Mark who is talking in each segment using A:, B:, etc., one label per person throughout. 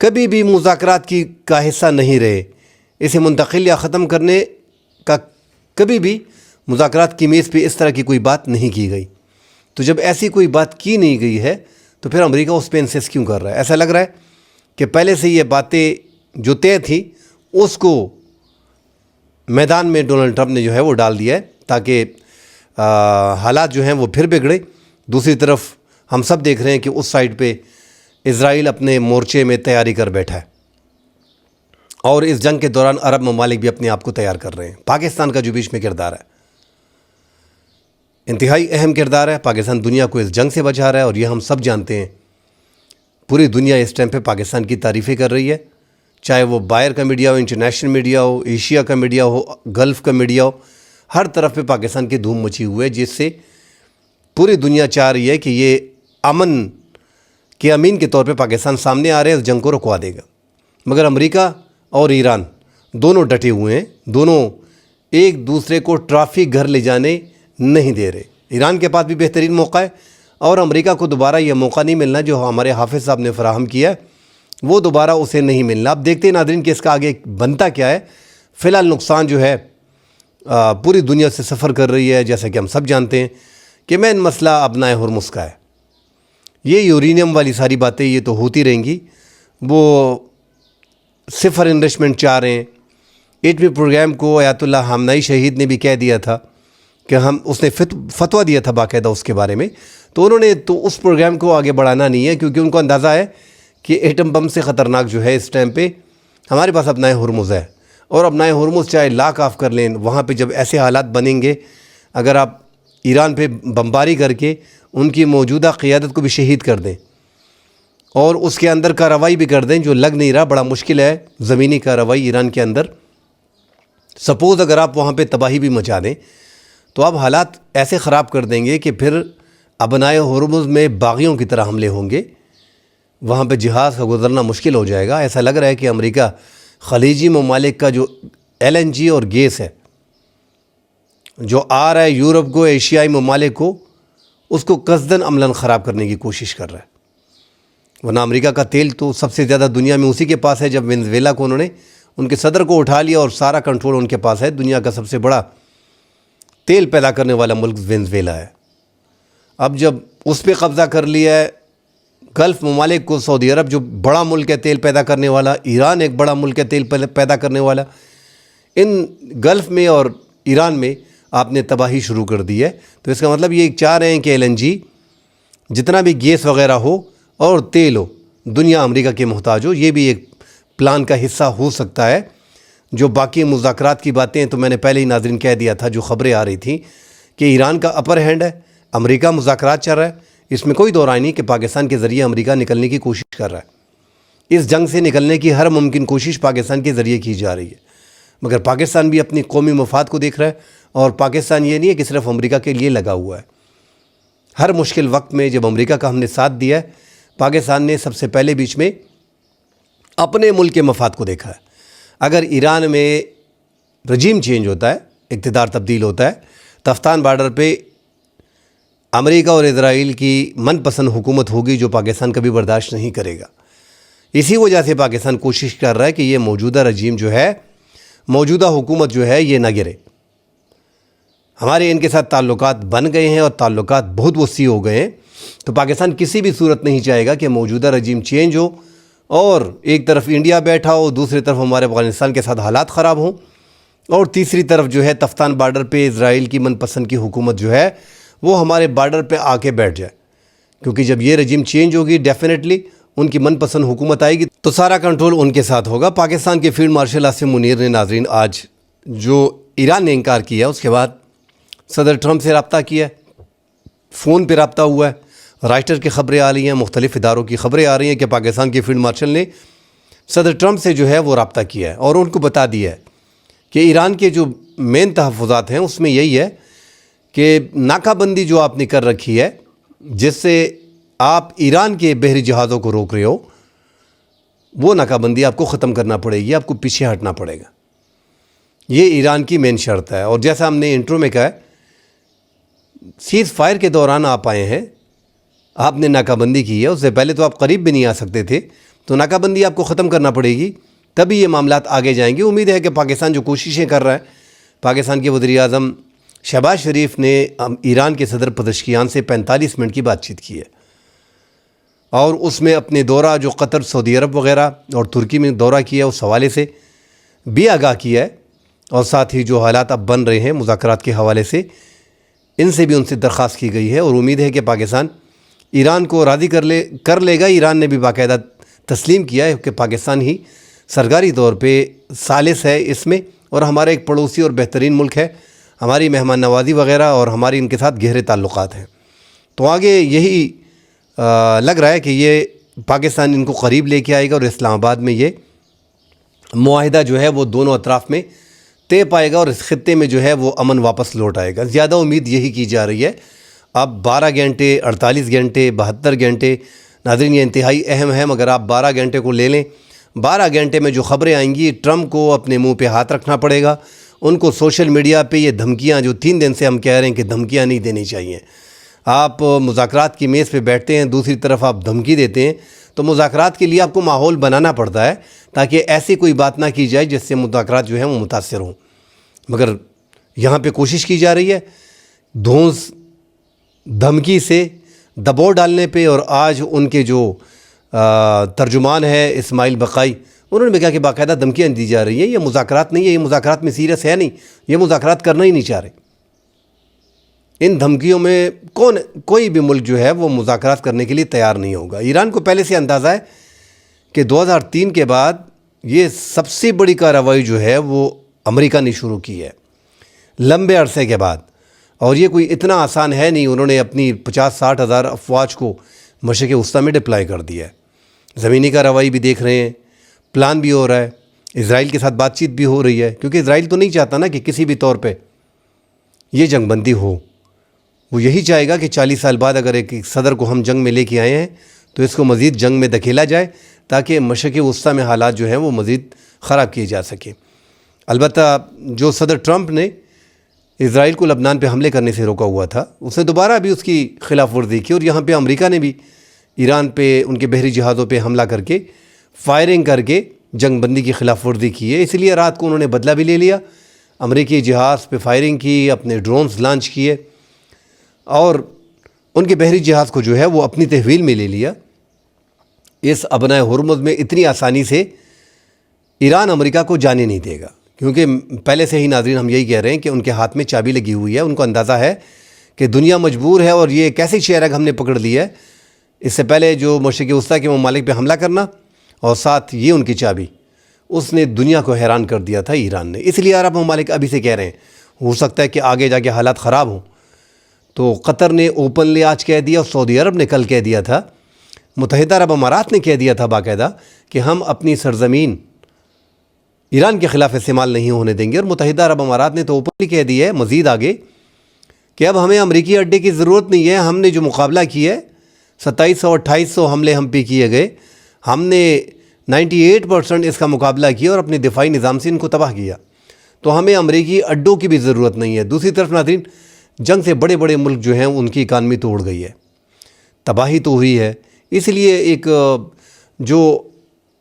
A: کبھی بھی مذاکرات کا حصہ نہیں رہے. اسے منتقل یا ختم کرنے کا کبھی بھی مذاکرات کی میز پہ اس طرح کی کوئی بات نہیں کی گئی. تو جب ایسی کوئی بات کی نہیں گئی ہے تو پھر امریکہ اس پہ انسسٹ کیوں کر رہا ہے؟ ایسا لگ رہا ہے کہ پہلے سے یہ باتیں جو طے تھی اس کو میدان میں ڈونلڈ ٹرمپ نے جو ہے وہ ڈال دیا ہے تاکہ حالات جو ہیں وہ پھر بگڑے. دوسری طرف ہم سب دیکھ رہے ہیں کہ اس سائڈ پہ اسرائیل اپنے مورچے میں تیاری کر بیٹھا ہے اور اس جنگ کے دوران عرب ممالک بھی اپنے آپ کو تیار کر رہے ہیں. پاکستان کا جو بیچ میں کردار ہے انتہائی اہم کردار ہے. پاکستان دنیا کو اس جنگ سے بچا رہا ہے اور یہ ہم سب جانتے ہیں. پوری دنیا اس ٹائم پہ پاکستان کی تعریفیں کر رہی ہے, چاہے وہ باہر کا میڈیا ہو, انٹرنیشنل میڈیا ہو, ایشیا کا میڈیا ہو, گلف کا میڈیا ہو. ہر طرف پہ پاکستان کی دھوم مچی ہوئی ہے جس سے پوری دنیا چاہ رہی ہے کہ یہ امن کے امین کے طور پہ پاکستان سامنے آ رہے ہیں, اس جنگ کو رکوا دے گا. مگر امریکہ اور ایران دونوں ڈٹے ہوئے ہیں, دونوں ایک دوسرے کو ٹرافی گھر لے جانے نہیں دے رہے. ایران کے پاس بھی بہترین موقع ہے اور امریکہ کو دوبارہ یہ موقع نہیں ملنا جو ہمارے حافظ صاحب نے فراہم کیا ہے, وہ دوبارہ اسے نہیں ملنا. اب دیکھتے ہیں ناظرین کہ اس کا آگے بنتا کیا ہے. فی الحال نقصان جو ہے پوری دنیا سے سفر کر رہی ہے, جیسا کہ ہم سب جانتے ہیں کہ مین مسئلہ ابنائے ہرمز کا ہے. یہ یورینیم والی ساری باتیں یہ تو ہوتی رہیں گی. وہ صفر انرچمنٹ چاہ رہے ہیں. ایٹمی پروگرام کو آیت اللہ خامنئی شہید نے بھی کہہ دیا تھا کہ اس نے فتویٰ دیا تھا باقاعدہ اس کے بارے میں. تو انہوں نے تو اس پروگرام کو آگے بڑھانا نہیں ہے کیونکہ ان کو اندازہ ہے کہ ایٹم بم سے خطرناک جو ہے اس ٹائم پہ ہمارے پاس ابنائے ہرمز ہے. اور ابنائے ہرمز چاہے لاک آف کر لیں, وہاں پہ جب ایسے حالات بنیں گے, اگر آپ ایران پہ بمباری کر کے ان کی موجودہ قیادت کو بھی شہید کر دیں اور اس کے اندر کارروائی بھی کر دیں, جو لگ نہیں رہا, بڑا مشکل ہے زمینی کارروائی ایران کے اندر. سپوز اگر آپ وہاں پہ تباہی بھی مچا دیں تو آپ حالات ایسے خراب کر دیں گے کہ پھر ابنائے ہرمز میں باغیوں کی طرح حملے ہوں گے, وہاں پہ جہاز کا گزرنا مشکل ہو جائے گا. ایسا لگ رہا ہے کہ امریکہ خلیجی ممالک کا جو LNG اور گیس ہے جو آ رہا ہے یورپ کو, ایشیائی ممالک کو, اس کو قصداً عملاً خراب کرنے کی کوشش کر رہا ہے. ورنہ امریکہ کا تیل تو سب سے زیادہ دنیا میں اسی کے پاس ہے. جب وینزویلا کو انہوں نے ان کے صدر کو اٹھا لیا اور سارا کنٹرول ان کے پاس ہے, دنیا کا سب سے بڑا تیل پیدا کرنے والا ملک وینزویلا ہے. اب جب اس پہ قبضہ کر لیا ہے, گلف ممالک کو, سعودی عرب جو بڑا ملک ہے تیل پیدا کرنے والا, ایران ایک بڑا ملک ہے تیل پیدا کرنے والا, ان گلف میں اور ایران میں آپ نے تباہی شروع کر دی ہے. تو اس کا مطلب یہ چاہ رہے ہیں کہ LNG جتنا بھی گیس وغیرہ ہو اور تیل ہو, دنیا امریکہ کے محتاج ہو. یہ بھی ایک پلان کا حصہ ہو سکتا ہے. جو باقی مذاکرات کی باتیں ہیں تو میں نے پہلے ہی ناظرین کہہ دیا تھا, جو خبریں آ رہی تھیں کہ ایران کا اپر ہینڈ ہے, امریکہ مذاکرات چل رہا ہے. اس میں کوئی دو رائے نہیں کہ پاکستان کے ذریعے امریکہ نکلنے کی کوشش کر رہا ہے. اس جنگ سے نکلنے کی ہر ممکن کوشش پاکستان کے ذریعے کی جا رہی ہے. مگر پاکستان بھی اپنی قومی مفاد کو دیکھ رہا ہے اور پاکستان یہ نہیں ہے کہ صرف امریکہ کے لیے لگا ہوا ہے. ہر مشکل وقت میں جب امریکہ کا ہم نے ساتھ دیا ہے, پاکستان نے سب سے پہلے بیچ میں اپنے ملک کے مفاد کو دیکھا ہے. اگر ایران میں رجیم چینج ہوتا ہے, اقتدار تبدیل ہوتا ہے, تفتان بارڈر پہ امریکہ اور اسرائیل کی من پسند حکومت ہوگی جو پاکستان کبھی برداشت نہیں کرے گا. اسی وجہ سے پاکستان کوشش کر رہا ہے کہ یہ موجودہ رجیم جو ہے, موجودہ حکومت جو ہے, یہ نہ گرے. ہمارے ان کے ساتھ تعلقات بن گئے ہیں اور تعلقات بہت وسیع ہو گئے ہیں. تو پاکستان کسی بھی صورت نہیں چاہے گا کہ موجودہ رجیم چینج ہو اور ایک طرف انڈیا بیٹھا ہو, دوسری طرف ہمارے افغانستان کے ساتھ حالات خراب ہوں, اور تیسری طرف جو ہے تفتان بارڈر پہ اسرائیل کی من پسند کی حکومت جو ہے وہ ہمارے بارڈر پہ آ کے بیٹھ جائے. کیونکہ جب یہ رجیم چینج ہوگی ڈیفینیٹلی ان کی من پسند حکومت آئے گی تو سارا کنٹرول ان کے ساتھ ہوگا. پاکستان کے فیلڈ مارشل عاصم منیر نے ناظرین آج جو ایران نے انکار کیا, اس کے بعد صدر ٹرمپ سے رابطہ کیا, فون پہ رابطہ ہوا ہے. رائٹر کی خبریں آ رہی ہیں, مختلف اداروں کی خبریں آ رہی ہیں کہ پاکستان کے فیلڈ مارشل نے صدر ٹرمپ سے جو ہے وہ رابطہ کیا ہے اور ان کو بتا دیا ہے کہ ایران کے جو مین تحفظات ہیں اس میں یہی ہے کہ ناکہ بندی جو آپ نے کر رکھی ہے, جس سے آپ ایران کے بحری جہازوں کو روک رہے ہو, وہ ناکہ بندی آپ کو ختم کرنا پڑے گی, آپ کو پیچھے ہٹنا پڑے گا. یہ ایران کی مین شرط ہے. اور جیسا ہم نے انٹرو میں کہا ہے, سیز فائر کے دوران آپ آئے ہیں, آپ نے ناکہ بندی کی ہے, اس سے پہلے تو آپ قریب بھی نہیں آ سکتے تھے. تو ناکہ بندی آپ کو ختم کرنا پڑے گی، تبھی یہ معاملات آگے جائیں گے۔ امید ہے کہ پاکستان جو کوششیں کر رہا ہے، پاکستان کے وزیر اعظم شہباز شریف نے ایران کے صدر پزشکیان سے 45 منٹ کی بات چیت کی ہے، اور اس میں اپنے دورہ جو قطر، سعودی عرب وغیرہ اور ترکی میں دورہ کیا اس حوالے سے بھی آگاہ کیا ہے، اور ساتھ ہی جو حالات اب بن رہے ہیں مذاکرات کے حوالے سے، ان سے بھی ان سے درخواست کی گئی ہے، اور امید ہے کہ پاکستان ایران کو راضی کر لے گا۔ ایران نے بھی باقاعدہ تسلیم کیا ہے کہ پاکستان ہی سرکاری طور پہ ثالث ہے اس میں، اور ہمارا ایک پڑوسی اور بہترین ملک ہے، ہماری مہمان نوازی وغیرہ اور ہماری ان کے ساتھ گہرے تعلقات ہیں۔ تو آگے یہی لگ رہا ہے کہ یہ پاکستان ان کو قریب لے کے آئے گا، اور اسلام آباد میں یہ معاہدہ جو ہے وہ دونوں اطراف میں طے پائے گا، اور اس خطے میں جو ہے وہ امن واپس لوٹ آئے گا۔ زیادہ امید یہی کی جا رہی ہے۔ اب 12 گھنٹے، 48 گھنٹے، 72 گھنٹے، ناظرین یہ انتہائی اہم ہے، مگر آپ 12 گھنٹے کو لے لیں، 12 گھنٹے میں جو خبریں آئیں گی، ٹرمپ کو اپنے منہ پہ ہاتھ رکھنا پڑے گا۔ ان کو سوشل میڈیا پہ یہ دھمکیاں جو 3 دن سے ہم کہہ رہے ہیں کہ دھمکیاں نہیں دینی چاہیے، آپ مذاکرات کی میز پہ بیٹھتے ہیں، دوسری طرف آپ دھمکی دیتے ہیں، تو مذاکرات کے لیے آپ کو ماحول بنانا پڑتا ہے تاکہ ایسی کوئی بات نہ کی جائے جس سے مذاکرات جو ہیں وہ متاثر ہوں۔ مگر یہاں پہ کوشش کی جا رہی ہے دھونس، دھمکی سے، دباؤ ڈالنے پہ، اور آج ان کے جو ترجمان ہے اسماعیل بقائی، انہوں نے بھی کہا کہ باقاعدہ دھمکیاں دی جا رہی ہیں، یہ مذاکرات نہیں ہے، یہ مذاکرات میں سیریس ہے نہیں، یہ مذاکرات کرنا ہی نہیں چاہ رہے۔ ان دھمکیوں میں کوئی بھی ملک جو ہے وہ مذاکرات کرنے کے لیے تیار نہیں ہوگا۔ ایران کو پہلے سے اندازہ ہے کہ 2003 کے بعد یہ سب سے بڑی کارروائی جو ہے وہ امریکہ نے شروع کی ہے لمبے عرصے کے بعد، اور یہ کوئی اتنا آسان ہے نہیں۔ انہوں نے اپنی 50-60 ہزار افواج کو مشرق وسطیٰ میں ڈپلائی کر دیا ہے، زمینی کارروائی بھی دیکھ رہے ہیں، پلان بھی ہو رہا ہے، اسرائیل کے ساتھ بات چیت بھی ہو رہی ہے، کیونکہ اسرائیل تو نہیں چاہتا نا کہ کسی بھی طور پہ یہ جنگ بندی ہو۔ وہ یہی چاہے گا کہ 40 سال بعد اگر ایک صدر کو ہم جنگ میں لے کے آئے ہیں تو اس کو مزید جنگ میں دھکیلا جائے، تاکہ مشرق وسطیٰ میں حالات جو ہیں وہ مزید خراب کیے جا سکیں۔ البتہ جو صدر ٹرمپ نے اسرائیل کو لبنان پہ حملے کرنے سے روکا ہوا تھا، اس نے دوبارہ بھی اس کی خلاف ورزی کی، اور یہاں پہ امریکہ نے بھی ایران پہ ان کے بحری جہازوں پہ حملہ کر کے، فائرنگ کر کے جنگ بندی کی خلاف ورزی کی ہے۔ اس لیے رات کو انہوں نے بدلہ بھی لے لیا، امریکی جہاز پہ فائرنگ کی، اپنے ڈرونز لانچ کیے، اور ان کے بحری جہاز کو جو ہے وہ اپنی تحویل میں لے لیا۔ اس ابنائے ہرمز میں اتنی آسانی سے ایران امریکہ کو جانے نہیں دے گا، کیونکہ پہلے سے ہی ناظرین ہم یہی کہہ رہے ہیں کہ ان کے ہاتھ میں چابی لگی ہوئی ہے۔ ان کو اندازہ ہے کہ دنیا مجبور ہے، اور یہ ایک ایسی شہرک ہم نے پکڑ لی ہے، اس سے پہلے جو مشرق وسطیٰ کے ممالک پہ حملہ کرنا، اور ساتھ یہ ان کی چابی، اس نے دنیا کو حیران کر دیا تھا ایران نے۔ اس لیے عرب ممالک ابھی سے کہہ رہے ہیں ہو سکتا ہے کہ آگے جا کے حالات خراب ہوں۔ تو قطر نے اوپنلی آج کہہ دیا، اور سعودی عرب نے کل کہہ دیا تھا، متحدہ عرب امارات نے کہہ دیا تھا باقاعدہ کہ ہم اپنی سرزمین ایران کے خلاف استعمال نہیں ہونے دیں گے، اور متحدہ عرب امارات نے تو اوپنلی کہہ دیا ہے مزید آگے کہ اب ہمیں امریکی اڈے کی ضرورت نہیں ہے۔ ہم نے جو مقابلہ کیا ہے، 2700-2800 حملے ہم پہ کیے گئے، ہم نے 98% اس کا مقابلہ کیا اور اپنے دفاعی نظام سے ان کو تباہ کیا، تو ہمیں امریکی اڈوں کی بھی ضرورت نہیں ہے۔ دوسری طرف ناظرین، جنگ سے بڑے بڑے ملک جو ہیں ان کی اکانومی توڑ گئی ہے، تباہی تو ہوئی ہے۔ اس لیے ایک جو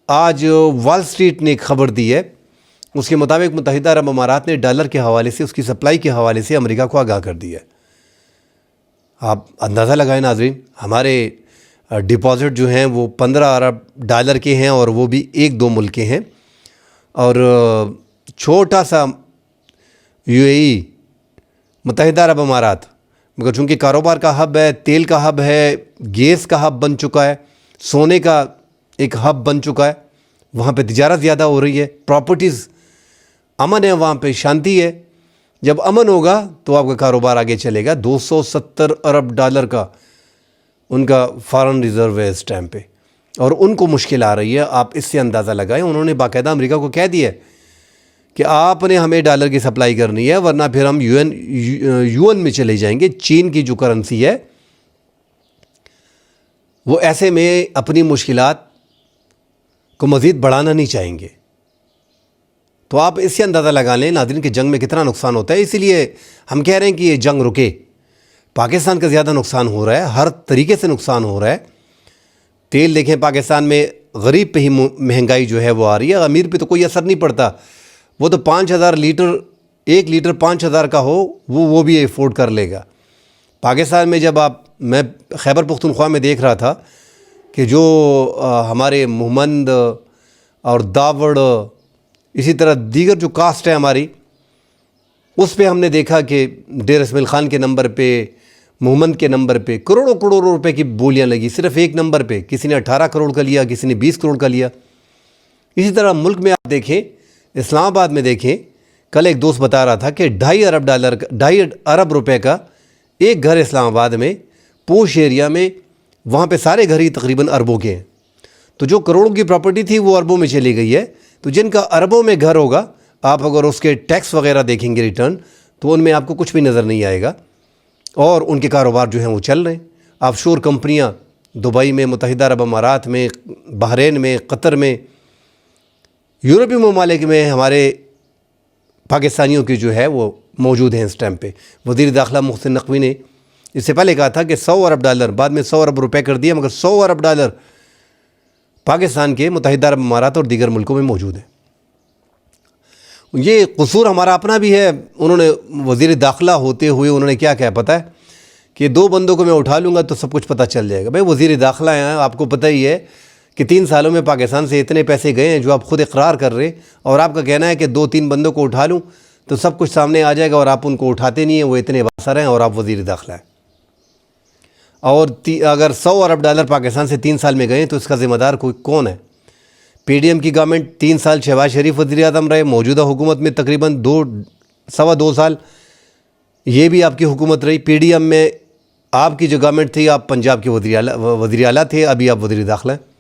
A: آج وال سٹریٹ نے ایک خبر دی ہے، اس کے مطابق متحدہ عرب امارات نے ڈالر کے حوالے سے، اس کی سپلائی کے حوالے سے امریکہ کو آگاہ کر دیا ہے۔ آپ اندازہ لگائیں ناظرین، ہمارے ڈپازٹ جو ہیں وہ 15 ارب ڈالر کے ہیں، اور وہ بھی 1-2 ملک کے ہیں، اور چھوٹا سا UAE متحدہ عرب امارات، مگر چونکہ کاروبار کا ہب ہے، تیل کا ہب ہے، گیس کا ہب بن چکا ہے، سونے کا ایک ہب بن چکا ہے، وہاں پہ تجارت زیادہ ہو رہی ہے، پراپرٹیز، امن ہے وہاں پہ، شانتی ہے۔ جب امن ہوگا تو آپ کا کاروبار آگے چلے گا۔ 270 ارب ڈالر کا ان کا فارن ریزرو ہے اس ٹائم پہ، اور ان کو مشکل آ رہی ہے۔ آپ اس سے اندازہ لگائیں، انہوں نے باقاعدہ امریکہ کو کہہ دیا ہے کہ آپ نے ہمیں ڈالر کی سپلائی کرنی ہے، ورنہ پھر ہم یون میں چلے جائیں گے۔ چین کی جو کرنسی ہے وہ ایسے میں اپنی مشکلات کو مزید بڑھانا نہیں چاہیں گے۔ تو آپ اس سے اندازہ لگا لیں ناظرین کہ جنگ میں کتنا نقصان ہوتا ہے۔ اسی لیے ہم کہہ رہے ہیں کہ یہ جنگ رکے۔ پاکستان کا زیادہ نقصان ہو رہا ہے، ہر طریقے سے نقصان ہو رہا ہے۔ تیل دیکھیں، پاکستان میں غریب پہ ہی مہنگائی جو ہے وہ آ رہی ہے، امیر پہ تو کوئی اثر نہیں پڑتا. وہ تو 5,000 لیٹر، 1 لیٹر 5,000 کا ہو وہ بھی افورڈ کر لے گا. پاکستان میں جب میں خیبر پختونخوا میں دیکھ رہا تھا کہ جو ہمارے محمد اور داوڑ، اسی طرح دیگر جو کاسٹ ہے ہماری، اس پہ ہم نے دیکھا کہ ڈیر اسماعیل خان کے نمبر پہ، محمد کے نمبر پہ کروڑوں روپے کی بولیاں لگی صرف ایک نمبر پہ. کسی نے 18 کروڑ کا لیا، کسی نے 20 کروڑ کا لیا. اسی طرح ملک میں آپ دیکھیں، اسلام آباد میں دیکھیں، کل ایک دوست بتا رہا تھا کہ $2.5 ارب روپے کا ایک گھر اسلام آباد میں پوش ایریا میں، وہاں پہ سارے گھر ہی تقریباً اربوں کے ہیں. تو جو کروڑوں کی پراپرٹی تھی وہ اربوں میں چلی گئی ہے. تو جن کا اربوں میں گھر ہوگا، آپ اگر اس کے ٹیکس وغیرہ دیکھیں گے ریٹرن، تو ان میں آپ کو کچھ بھی نظر نہیں آئے گا، اور ان کے کاروبار جو ہیں وہ چل رہے ہیں. آف شور کمپنیاں دبئی میں، متحدہ عرب امارات میں، بحرین میں، قطر میں، یورپی ممالک میں ہمارے پاکستانیوں کی جو ہے وہ موجود ہیں اس ٹائم پہ. وزیر داخلہ محسن نقوی نے اس سے پہلے کہا تھا کہ $100 ارب، بعد میں $100 ارب روپے کر دیا، مگر $100 ارب پاکستان کے، متحدہ عرب امارات اور دیگر ملکوں میں موجود ہے. یہ قصور ہمارا اپنا بھی ہے. انہوں نے وزیر داخلہ ہوتے ہوئے انہوں نے کیا کہا پتہ ہے کہ 2 بندوں کو میں اٹھا لوں گا تو سب کچھ پتہ چل جائے گا. بھائی وزیر داخلہ ہیں، آپ کو پتہ ہی ہے کہ 3 سالوں میں پاکستان سے اتنے پیسے گئے ہیں جو آپ خود اقرار کر رہے، اور آپ کا کہنا ہے کہ 2-3 بندوں کو اٹھا لوں تو سب کچھ سامنے آ جائے گا، اور آپ ان کو اٹھاتے نہیں ہیں. وہ اتنے باثر ہیں اور آپ وزیر داخلہ ہیں. اور اگر $100 ارب پاکستان سے 3 سال میں گئے تو اس کا ذمہ دار کون ہے؟ پی ڈی ایم کی گورنمنٹ 3 سال شہباز شریف وزیر اعظم رہے، موجودہ حکومت میں تقریباً 2 سال یہ بھی آپ کی حکومت رہی. پی ڈی ایم میں آپ کی جو گورنمنٹ تھی، آپ پنجاب کے وزیر اعلیٰ تھے، ابھی آپ وزیر داخلہ ہیں.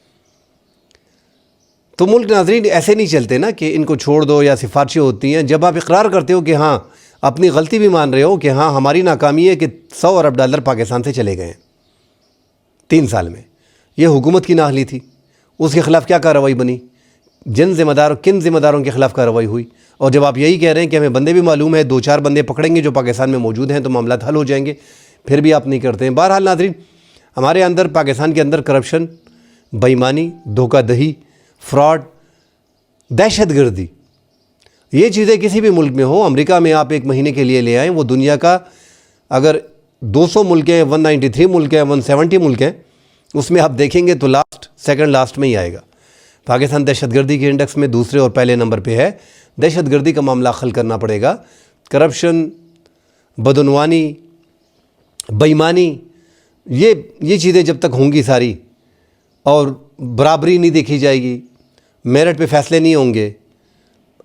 A: تو ملک ناظرین ایسے نہیں چلتے نا کہ ان کو چھوڑ دو یا سفارشیں ہوتی ہیں. جب آپ اقرار کرتے ہو کہ ہاں اپنی غلطی بھی مان رہے ہو کہ ہاں ہماری ناکامی ہے کہ $100 ارب پاکستان سے چلے گئے ہیں 3 سال میں، یہ حکومت کی نااہلی تھی. اس کے خلاف کیا کارروائی بنی؟ کن ذمہ داروں کے خلاف کارروائی ہوئی؟ اور جب آپ یہی کہہ رہے ہیں کہ ہمیں بندے بھی معلوم ہے، 2-4 بندے پکڑیں گے جو پاکستان میں موجود ہیں تو معاملات حل ہو جائیں گے، پھر بھی آپ نہیں کرتے ہیں. بہرحال ناظرین، ہمارے اندر، پاکستان کے اندر کرپشن، بے ایمانی، دھوکہ دہی، فراڈ، دہشت گردی، یہ چیزیں کسی بھی ملک میں ہو. امریکہ میں آپ 1 مہینے کے لیے لے آئیں، وہ دنیا کا اگر 200 ملک ہیں، 193 ملک ہیں، 170 ملک ہیں، اس میں آپ دیکھیں گے تو سیکنڈ لاسٹ میں ہی آئے گا. پاکستان دہشت گردی کے انڈیکس میں دوسرے اور پہلے نمبر پہ ہے. دہشت گردی کا معاملہ حل کرنا پڑے گا. کرپشن، بدعنوانی، بے ایمانی، یہ چیزیں جب تک ہوں گی ساری، اور برابری نہیں دیکھی جائے گی، میرٹ پہ فیصلے نہیں ہوں گے،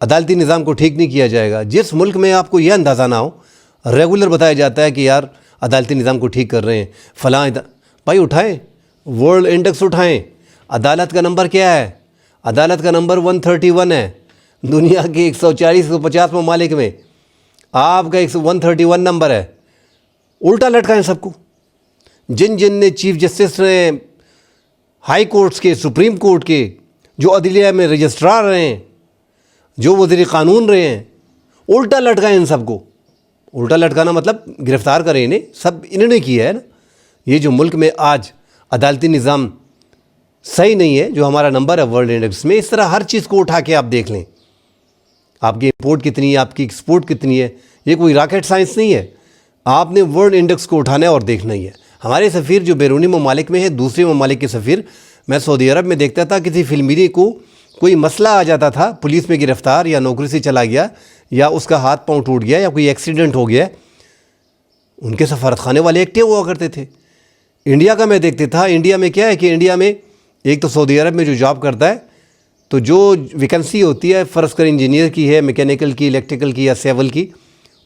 A: عدالتی نظام کو ٹھیک نہیں کیا جائے گا. جس ملک میں آپ کو یہ اندازہ نہ ہو، ریگولر بتایا جاتا ہے کہ یار عدالتی نظام کو ٹھیک کر رہے ہیں فلاں، بھائی اٹھائیں، ورلڈ انڈیکس اٹھائیں. عدالت کا نمبر کیا ہے؟ عدالت کا نمبر 131 ہے. دنیا کے 140-150 ممالک میں آپ کا 131 نمبر ہے. الٹا لٹکائیں سب کو. جن نے چیف جسٹس رہے، ہائی کورٹس کے، سپریم کورٹ کے، جو عدلیہ میں رجسٹرار رہے ہیں، جو وزیر قانون رہے ہیں، الٹا لٹکائیں ان سب کو. الٹا لٹکانا مطلب گرفتار کریں انہیں، سب انہوں نے کیا ہے نا. یہ جو ملک میں آج عدالتی نظام صحیح نہیں ہے، جو ہمارا نمبر ہے ورلڈ انڈیکس میں، اس طرح ہر چیز کو اٹھا کے آپ دیکھ لیں. آپ کی امپورٹ کتنی ہے، آپ کی ایکسپورٹ کتنی ہے، یہ کوئی راکٹ سائنس نہیں ہے. آپ نے ورلڈ انڈیکس کو اٹھانا ہے اور دیکھنا ہی ہے. ہمارے سفیر جو بیرونی ممالک میں ہے، دوسرے ممالک کے سفیر، میں سعودی عرب میں دیکھتا تھا، کسی فلمیری کو کوئی مسئلہ آ جاتا تھا، پولیس میں گرفتار یا نوکری سے چلا گیا یا اس کا ہاتھ پاؤں ٹوٹ گیا یا کوئی ایکسیڈنٹ ہو گیا، ان کے سفارت خانے والے ایکٹیو ہوا کرتے تھے. انڈیا کا میں دیکھتے تھا، انڈیا میں کیا ہے کہ انڈیا میں ایک تو سعودی عرب میں جو جاب کرتا ہے تو جو ویکنسی ہوتی ہے، فرض کر انجینئر کی ہے، میکینیکل کی، الیکٹریکل کی یا سیول کی،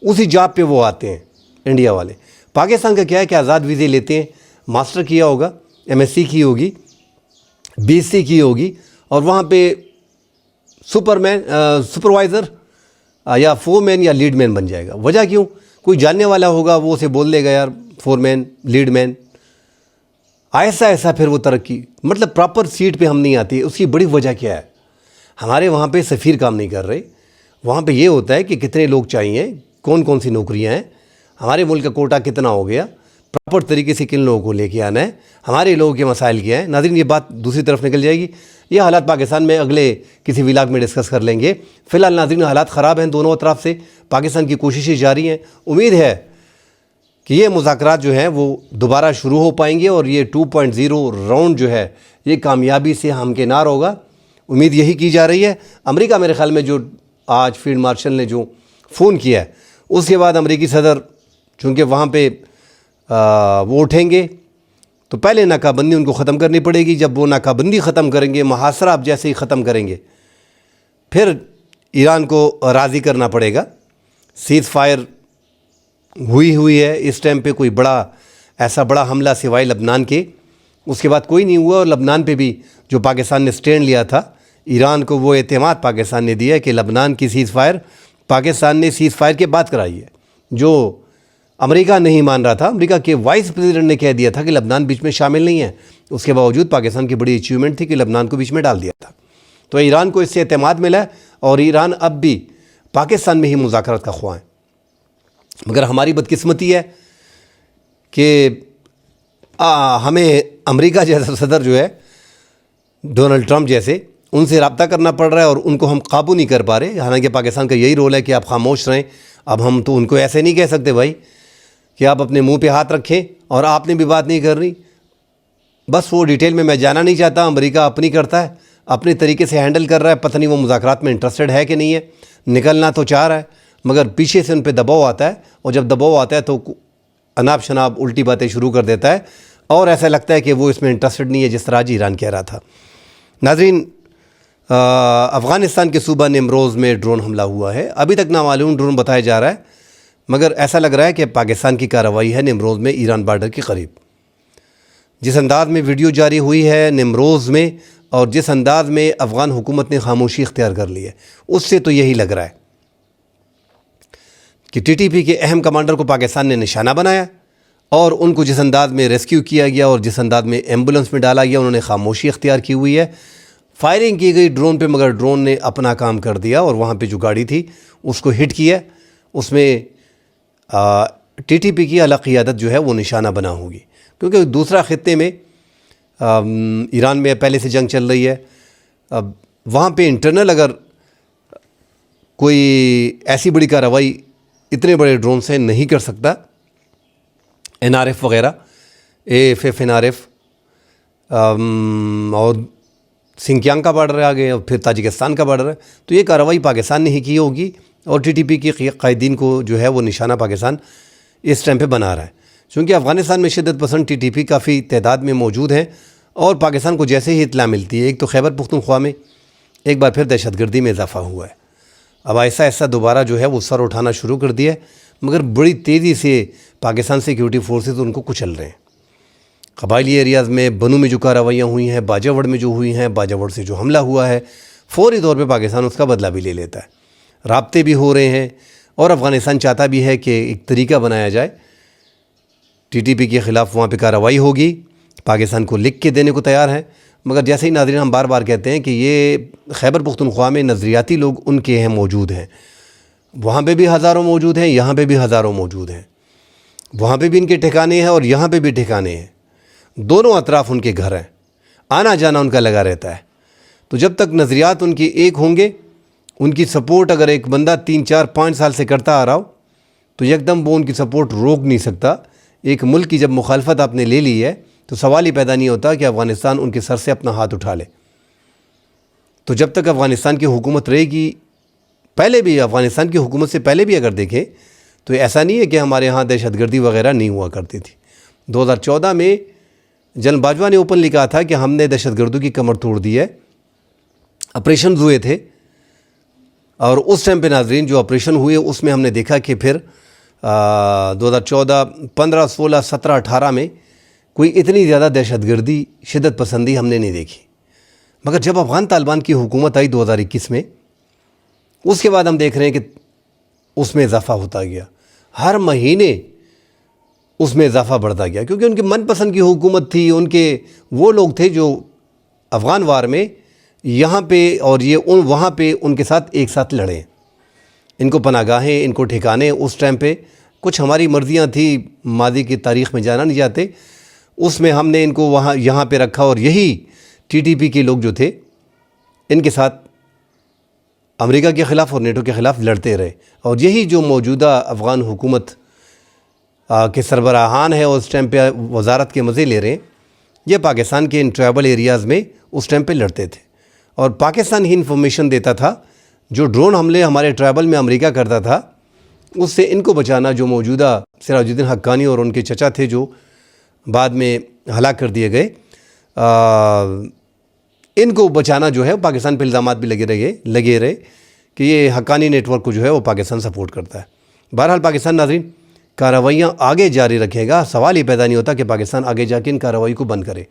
A: اسی جاب پہ وہ آتے ہیں انڈیا والے. پاکستان کا کیا ہے کہ آزاد ویزے لیتے ہیں، ماسٹر کیا ہوگا، MSc کی ہوگی، BSc کی ہوگی، اور وہاں پہ سپروائزر یا فور مین یا لیڈ مین بن جائے گا. وجہ کیوں؟ کوئی جاننے والا ہوگا، وہ اسے بول دے گا یار فور مین، لیڈ مین. ایسا پھر وہ ترقی، مطلب پراپر سیٹ پہ ہم نہیں آتے. اس کی بڑی وجہ کیا ہے؟ ہمارے وہاں پہ سفیر کام نہیں کر رہے. وہاں پہ یہ ہوتا ہے کہ کتنے لوگ چاہیے، کون سی نوکریاں ہیں، ہمارے ملک کا کوٹا کتنا ہو گیا، پراپر طریقے سے کن لوگوں کو لے کے آنا ہے، ہمارے لوگوں کے مسائل کیا ہیں. ناظرین، یہ بات دوسری طرف نکل جائے گی. یہ حالات پاکستان میں اگلے کسی ولاگ میں ڈسکس کر لیں گے. فی الحال ناظرین حالات خراب ہیں دونوں اطراف سے. پاکستان کی کوششیں جاری ہیں. امید ہے کہ یہ مذاکرات جو ہیں وہ دوبارہ شروع ہو پائیں گے اور یہ 2.0 راؤنڈ جو ہے یہ کامیابی سے ہمکنار ہوگا. امید یہی کی جا رہی ہے. امریکہ میرے خیال میں جو آج فیلڈ مارشل نے جو فون کیا ہے اس کے بعد امریکی صدر چونکہ وہاں پہ وہ اٹھیں گے تو پہلے ناکہ بندی ان کو ختم کرنی پڑے گی. جب وہ ناکہ بندی ختم کریں گے, محاصرہ اب جیسے ہی ختم کریں گے, پھر ایران کو راضی کرنا پڑے گا. سیز فائر ہوئی ہے اس ٹائم پہ. کوئی ایسا بڑا حملہ سوائے لبنان کے اس کے بعد کوئی نہیں ہوا. اور لبنان پہ بھی جو پاکستان نے سٹینڈ لیا تھا, ایران کو وہ اعتماد پاکستان نے دیا کہ لبنان کی سیز فائر پاکستان نے سیز فائر کے بعد کرائی ہے, جو امریکہ نہیں مان رہا تھا. امریکہ کے وائس پریزیڈنٹ نے کہہ دیا تھا کہ لبنان بیچ میں شامل نہیں ہے. اس کے باوجود پاکستان کی بڑی اچیومنٹ تھی کہ لبنان کو بیچ میں ڈال دیا تھا. تو ایران کو اس سے اعتماد ملا ہے اور ایران اب بھی پاکستان میں ہی مذاکرات کا خواہاں ہے. مگر ہماری بدقسمتی ہے کہ ہمیں امریکہ جیسا صدر جو ہے, ڈونلڈ ٹرمپ جیسے, ان سے رابطہ کرنا پڑ رہا ہے اور ان کو ہم قابو نہیں کر پا رہے. حالانکہ پاکستان کا یہی رول ہے کہ آپ خاموش رہیں. اب ہم تو ان کو ایسے نہیں کہہ سکتے بھائی کہ آپ اپنے منہ پہ ہاتھ رکھیں اور آپ نے بھی بات نہیں کرنی. بس وہ ڈیٹیل میں جانا نہیں چاہتا. امریکہ اپنی کرتا ہے, اپنے طریقے سے ہینڈل کر رہا ہے. پتہ نہیں وہ مذاکرات میں انٹرسٹڈ ہے کہ نہیں ہے. نکلنا تو چاہ رہا ہے مگر پیچھے سے ان پہ دباؤ آتا ہے, اور جب دباؤ آتا ہے تو اناب شناب الٹی باتیں شروع کر دیتا ہے اور ایسا لگتا ہے کہ وہ اس میں انٹرسٹڈ نہیں ہے, جس طرح آج ایران کہہ رہا تھا. ناظرین, افغانستان کے صوبہ نیمروز میں ڈرون حملہ ہوا ہے. ابھی تک نامعلوم ڈرون بتایا جا رہا ہے مگر ایسا لگ رہا ہے کہ پاکستان کی کارروائی ہے نیمروز میں, ایران بارڈر کے قریب. جس انداز میں ویڈیو جاری ہوئی ہے نیمروز میں اور جس انداز میں افغان حکومت نے خاموشی اختیار کر لی ہے, اس سے تو یہی لگ رہا ہے کہ ٹی ٹی پی کے اہم کمانڈر کو پاکستان نے نشانہ بنایا اور ان کو جس انداز میں ریسکیو کیا گیا اور جس انداز میں ایمبولنس میں ڈالا گیا, انہوں نے خاموشی اختیار کی ہوئی ہے. فائرنگ کی گئی ڈرون پہ مگر ڈرون نے اپنا کام کر دیا اور وہاں پہ جو گاڑی تھی اس کو ہٹ کیا. اس میں ٹی ٹی پی کی اعلیٰ قیادت جو ہے وہ نشانہ بنا ہوگی, کیونکہ دوسرا خطے میں ایران میں پہلے سے جنگ چل رہی ہے. اب وہاں پہ انٹرنل اگر کوئی ایسی بڑی کارروائی اتنے بڑے ڈرون سے نہیں کر سکتا, این آر ایف وغیرہ, AFF NRF اور سنکیانگ کا بارڈر ہے آگے اور پھر تاجکستان کا بارڈر ہے, تو یہ کارروائی پاکستان نے ہی کی ہوگی اور ٹی ٹی پی کے قائدین کو جو ہے وہ نشانہ پاکستان اس ٹائم پہ بنا رہا ہے. چونکہ افغانستان میں شدت پسند ٹی ٹی پی کافی تعداد میں موجود ہیں اور پاکستان کو جیسے ہی اطلاع ملتی ہے, ایک تو خیبر پختونخوا میں ایک بار پھر دہشت گردی میں اضافہ ہوا ہے. اب ایسا دوبارہ جو ہے وہ سر اٹھانا شروع کر دیا ہے مگر بڑی تیزی سے پاکستان سیکیورٹی فورسز ان کو کچل رہے ہیں. قبائلی ایریاز میں بنو میں جو کارروائیاں ہوئی ہیں, باجاوڑ میں جو ہوئی ہیں, باجاوڑ سے جو حملہ ہوا ہے, فوری طور پہ پاکستان اس کا بدلہ بھی لے لیتا ہے. رابطے بھی ہو رہے ہیں اور افغانستان چاہتا بھی ہے کہ ایک طریقہ بنایا جائے, ٹی ٹی پی کے خلاف وہاں پہ کارروائی ہوگی, پاکستان کو لکھ کے دینے کو تیار ہیں. مگر جیسے ہی ناظرین ہم بار بار کہتے ہیں کہ یہ خیبر پختونخوا میں نظریاتی لوگ ان کے ہیں موجود ہیں, وہاں پہ بھی ہزاروں موجود ہیں, یہاں پہ بھی ہزاروں موجود ہیں. وہاں پہ بھی ان کے ٹھکانے ہیں اور یہاں پہ بھی ٹھکانے ہیں, دونوں اطراف ان کے گھر ہیں, آنا جانا ان کا لگا رہتا ہے. تو جب تک نظریات ان کے ایک ہوں گے, ان کی سپورٹ اگر ایک بندہ 3 4 5 سال سے کرتا آ رہا ہو تو یکدم وہ ان کی سپورٹ روک نہیں سکتا. ایک ملک کی جب مخالفت آپ نے لے لی ہے تو سوال ہی پیدا نہیں ہوتا کہ افغانستان ان کے سر سے اپنا ہاتھ اٹھا لے. تو جب تک افغانستان کی حکومت رہے گی, پہلے بھی افغانستان کی حکومت سے پہلے بھی اگر دیکھیں تو ایسا نہیں ہے کہ ہمارے ہاں دہشت گردی وغیرہ نہیں ہوا کرتی تھی. 2014 میں جنرل باجوہ نے اوپنلی کہا تھا کہ ہم نے دہشت گردوں کی کمر توڑ دی ہے. آپریشنز ہوئے تھے اور اس ٹائم پہ ناظرین جو آپریشن ہوئے اس میں ہم نے دیکھا کہ پھر 2014 15 16 17 18 میں کوئی اتنی زیادہ دہشت گردی شدت پسندی ہم نے نہیں دیکھی. مگر جب افغان طالبان کی حکومت آئی 2021 میں, اس کے بعد ہم دیکھ رہے ہیں کہ اس میں اضافہ ہوتا گیا, ہر مہینے اس میں اضافہ بڑھتا گیا, کیونکہ ان کی من پسند کی حکومت تھی. ان کے وہ لوگ تھے جو افغان وار میں یہاں پہ اور یہ وہاں پہ ان کے ساتھ ایک ساتھ لڑیں. ان کو پناہ گاہیں, ان کو ٹھکانے اس ٹائم پہ کچھ ہماری مرضیاں تھیں, ماضی کی تاریخ میں جانا نہیں جاتے, اس میں ہم نے ان کو یہاں پہ رکھا اور یہی ٹی ٹی پی کے لوگ جو تھے ان کے ساتھ امریکہ کے خلاف اور نیٹو کے خلاف لڑتے رہے، اور یہی جو موجودہ افغان حکومت کے سربراہان ہیں اور اس ٹائم پہ وزارت کے مزے لے رہے ہیں، یہ پاکستان کے ان ٹرائبل ایریاز میں اس ٹائم پہ لڑتے تھے، اور پاکستان ہی انفارمیشن دیتا تھا۔ جو ڈرون حملے ہمارے ٹرائبل میں امریکہ کرتا تھا، اس سے ان کو بچانا، جو موجودہ سراج الدین حقانی اور ان کے چچا تھے جو بعد میں ہلاک کر دیے گئے، ان کو بچانا جو ہے پاکستان پہ الزامات بھی لگے رہے کہ یہ حقانی نیٹ ورک کو جو ہے وہ پاکستان سپورٹ کرتا ہے۔ بہرحال پاکستان ناظرین کارروائیاں آگے جاری رکھے گا، سوال یہ پیدا نہیں ہوتا کہ پاکستان آگے جا کے ان کارروائی کو بند کرے۔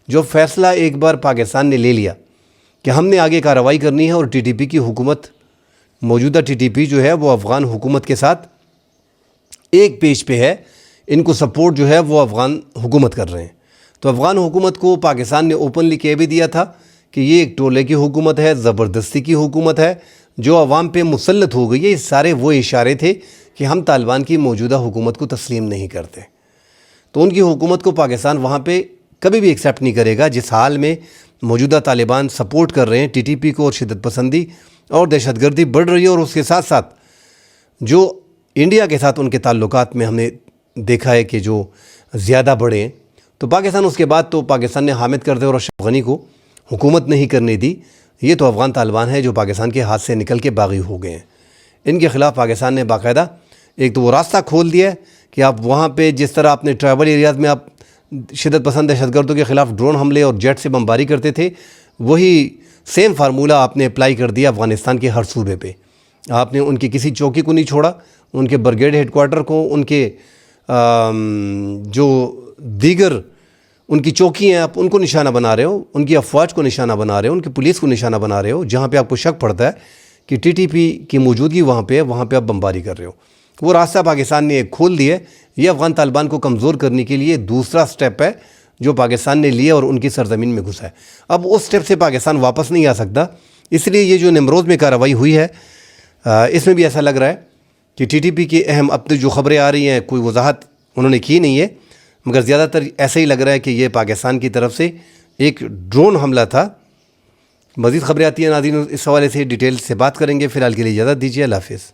A: جو فیصلہ ایک بار پاکستان نے لے لیا کہ ہم نے آگے کارروائی کرنی ہے، اور ٹی ٹی پی کی حکومت، موجودہ ٹی ٹی پی جو ہے وہ افغان حکومت کے ساتھ ایک پیج پہ ہے، ان کو سپورٹ جو ہے وہ افغان حکومت کر رہے ہیں، تو افغان حکومت کو پاکستان نے اوپنلی کہہ بھی دیا تھا کہ یہ ایک ٹولے کی حکومت ہے، زبردستی کی حکومت ہے جو عوام پہ مسلط ہو گئی ہے۔ یہ سارے وہ اشارے تھے کہ ہم طالبان کی موجودہ حکومت کو تسلیم نہیں کرتے، تو ان کی حکومت کو پاکستان وہاں پہ کبھی بھی ایکسیپٹ نہیں کرے گا۔ جس حال میں موجودہ طالبان سپورٹ کر رہے ہیں ٹی ٹی پی کو، اور شدت پسندی اور دہشت گردی بڑھ رہی ہے، اور اس کے ساتھ ساتھ جو انڈیا کے ساتھ ان کے تعلقات میں ہم نے دیکھا ہے کہ جو زیادہ بڑھے ہیں، تو پاکستان اس کے بعد تو پاکستان نے حامد کردے اور اشرف غنی کو حکومت نہیں کرنے دی۔ یہ تو افغان طالبان ہیں جو پاکستان کے ہاتھ سے نکل کے باغی ہو گئے ہیں۔ ان کے خلاف پاکستان نے باقاعدہ ایک تو وہ راستہ کھول دیا ہے کہ آپ وہاں پہ جس طرح اپنے ٹرائبل ایریاز میں آپ شدت پسند دہشت گردوں کے خلاف ڈرون حملے اور جیٹ سے بمباری کرتے تھے، وہی سیم فارمولہ آپ نے اپلائی کر دیا افغانستان کے ہر صوبے پہ۔ آپ نے ان کی کسی چوکی کو نہیں چھوڑا، ان کے برگیڈ ہیڈ کوارٹر کو، ان کے جو دیگر ان کی چوکی ہیں، آپ ان کو نشانہ بنا رہے ہو، ان کی افواج کو نشانہ بنا رہے ہو، ان کی پولیس کو نشانہ بنا رہے ہو، جہاں پہ آپ کو شک پڑتا ہے کہ ٹی ٹی پی کی موجودگی وہاں پہ ہے، وہاں پہ آپ بمباری کر رہے ہو۔ وہ راستہ پاکستان نے ایک کھول دیا ہے۔ یہ افغان طالبان کو کمزور کرنے کے لیے دوسرا سٹیپ ہے جو پاکستان نے لیا اور ان کی سرزمین میں گھسا ہے۔ اب اس سٹیپ سے پاکستان واپس نہیں آ سکتا، اس لیے یہ جو نمروز میں کارروائی ہوئی ہے، اس میں بھی ایسا لگ رہا ہے کہ ٹی ٹی پی کی اہم اب تک جو خبریں آ رہی ہیں، کوئی وضاحت انہوں نے کی نہیں ہے، مگر زیادہ تر ایسا ہی لگ رہا ہے کہ یہ پاکستان کی طرف سے ایک ڈرون حملہ تھا۔ مزید خبریں آتی ہیں ناظرین، اس حوالے سے ڈیٹیل سے بات کریں گے۔ فی الحال کے لیے اجازت دیجیے، اللہ حافظ۔